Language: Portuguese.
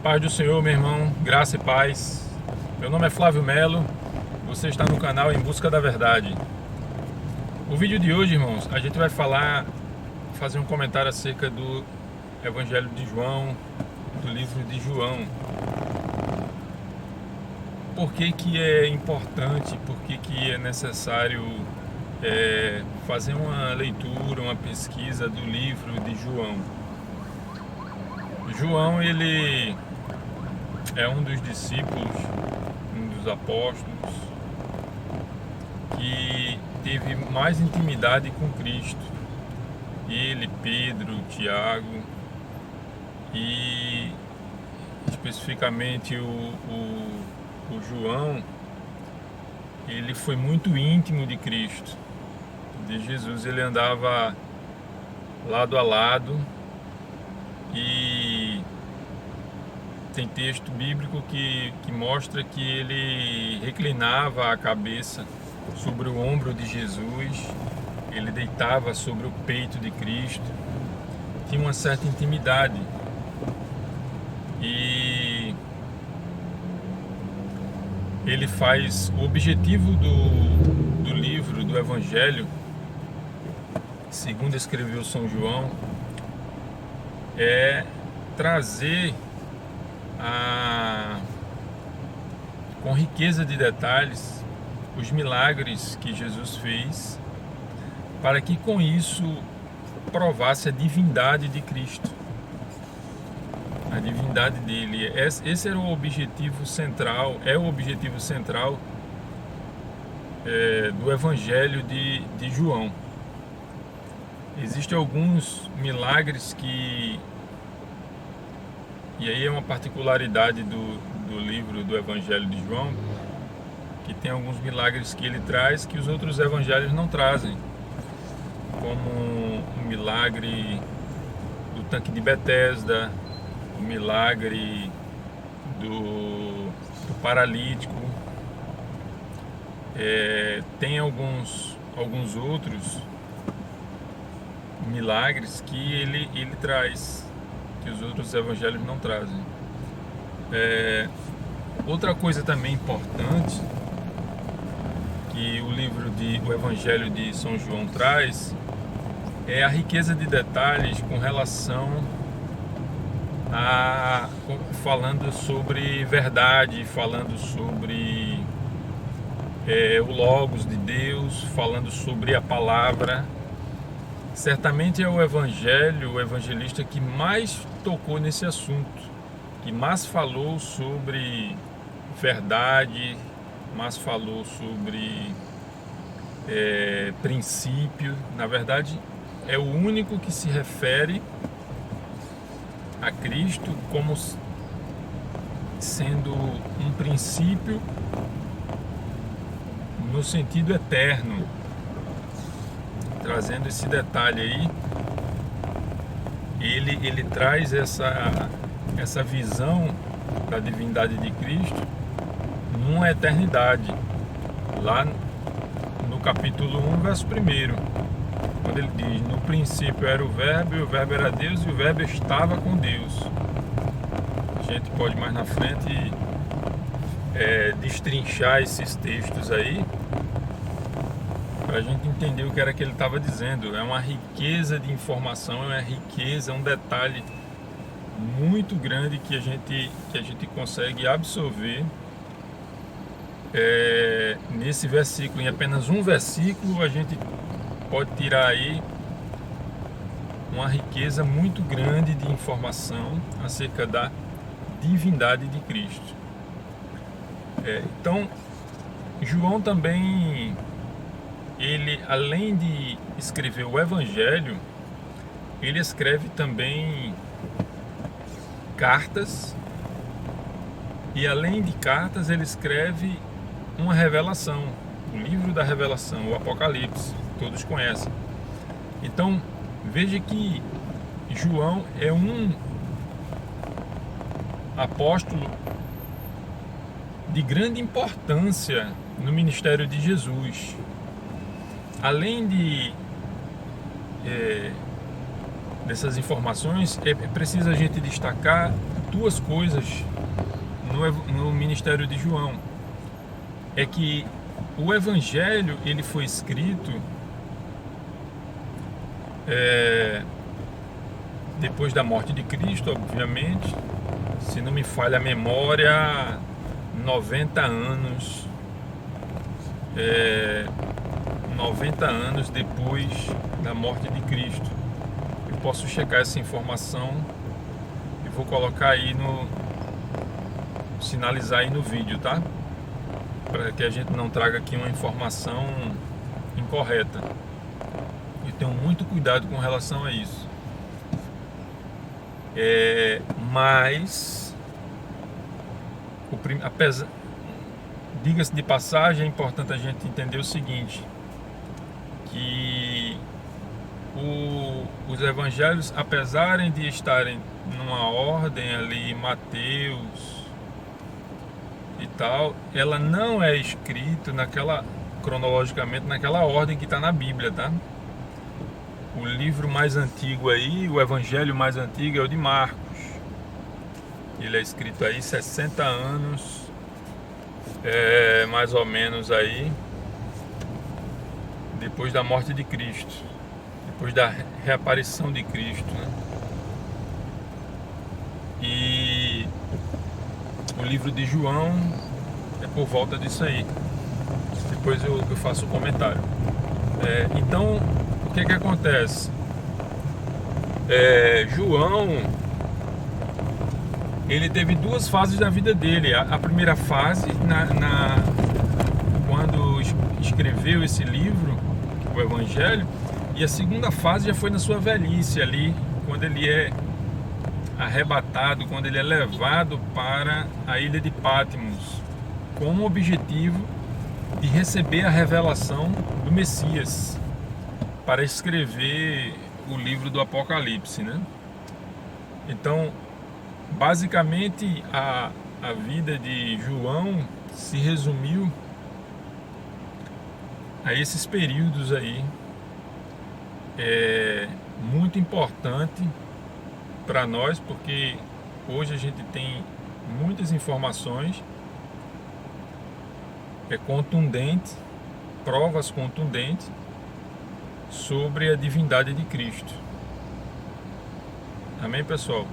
Paz do Senhor, meu irmão, graça e paz. Meu nome é Flávio Melo, você está no canal Em Busca da Verdade. O vídeo de hoje, irmãos, a gente vai fazer um comentário acerca do Evangelho de João, do livro de João. Por que que é importante, por que que é necessário fazer uma leitura, uma pesquisa do livro de João? João, ele é um dos discípulos, um dos apóstolos, que teve mais intimidade com Cristo. Ele, Pedro, Tiago e especificamente o João, ele foi muito íntimo de Cristo, de Jesus. Ele andava lado a lado e tem texto bíblico que mostra que ele reclinava a cabeça sobre o ombro de Jesus, ele deitava sobre o peito de Cristo, tinha uma certa intimidade. E ele faz o objetivo do livro, do Evangelho, segundo escreveu São João, é trazer com riqueza de detalhes os milagres que Jesus fez, para que com isso provasse a divindade de Cristo, a divindade dele. Esse era o objetivo central, é o objetivo central do Evangelho de João. Existem alguns milagres e aí é uma particularidade do livro do Evangelho de João, que tem alguns milagres que ele traz que os outros evangelhos não trazem, como o milagre do tanque de Betesda, o milagre do paralítico. Tem alguns outros milagres que ele traz, que os outros evangelhos não trazem. Outra coisa também importante que o Evangelho de São João traz é a riqueza de detalhes com relação falando sobre verdade, falando sobre o Logos de Deus, falando sobre a palavra. Certamente é o evangelista que mais tocou nesse assunto, que mais falou sobre verdade, mais falou sobre princípio. Na verdade, é o único que se refere a Cristo como sendo um princípio no sentido eterno, trazendo esse detalhe aí. Ele traz essa visão da divindade de Cristo numa eternidade, lá no capítulo 1, verso 1, quando ele diz: no princípio era o Verbo, e o Verbo era Deus, e o Verbo estava com Deus. A gente pode mais na frente destrinchar esses textos aí, para a gente entender o que era que ele estava dizendo. É uma riqueza de informação, é uma riqueza, um detalhe muito grande que a gente consegue absorver nesse versículo. Em apenas um versículo a gente pode tirar aí uma riqueza muito grande de informação acerca da divindade de Cristo. Então, João também, ele, além de escrever o Evangelho, ele escreve também cartas, e além de cartas ele escreve uma revelação, o livro da revelação, o Apocalipse, todos conhecem. Então veja que João é um apóstolo de grande importância no ministério de Jesus. Além dessas informações, é preciso a gente destacar duas coisas no ministério de João. É que o Evangelho ele foi escrito depois da morte de Cristo, obviamente. Se não me falha a memória, 90 anos 90 anos depois da morte de Cristo. Eu posso checar essa informação e vou colocar aí sinalizar aí no vídeo, tá? Para que a gente não traga aqui uma informação incorreta. E tenho muito cuidado com relação a isso. Mas diga-se de passagem, é importante a gente entender o seguinte, que os evangelhos, apesar de estarem numa ordem ali, Mateus e tal, ela não é escrita cronologicamente naquela ordem que está na Bíblia, tá? O livro mais antigo aí, o evangelho mais antigo é o de Marcos. Ele é escrito aí 60 anos, mais ou menos aí, depois da morte de Cristo, depois da reaparição de Cristo, né? E o livro de João é por volta disso aí. Depois eu faço o comentário. Então, o que acontece? João, ele teve duas fases da vida dele. A primeira fase, quando escreveu esse livro, o Evangelho, e a segunda fase já foi na sua velhice ali, quando ele é arrebatado, quando ele é levado para a ilha de Patmos, com o objetivo de receber a revelação do Messias, para escrever o livro do Apocalipse, né? Então, basicamente, a vida de João se resumiu a esses períodos aí. É muito importante para nós, porque hoje a gente tem muitas informações contundentes, provas contundentes sobre a divindade de Cristo. Amém, pessoal?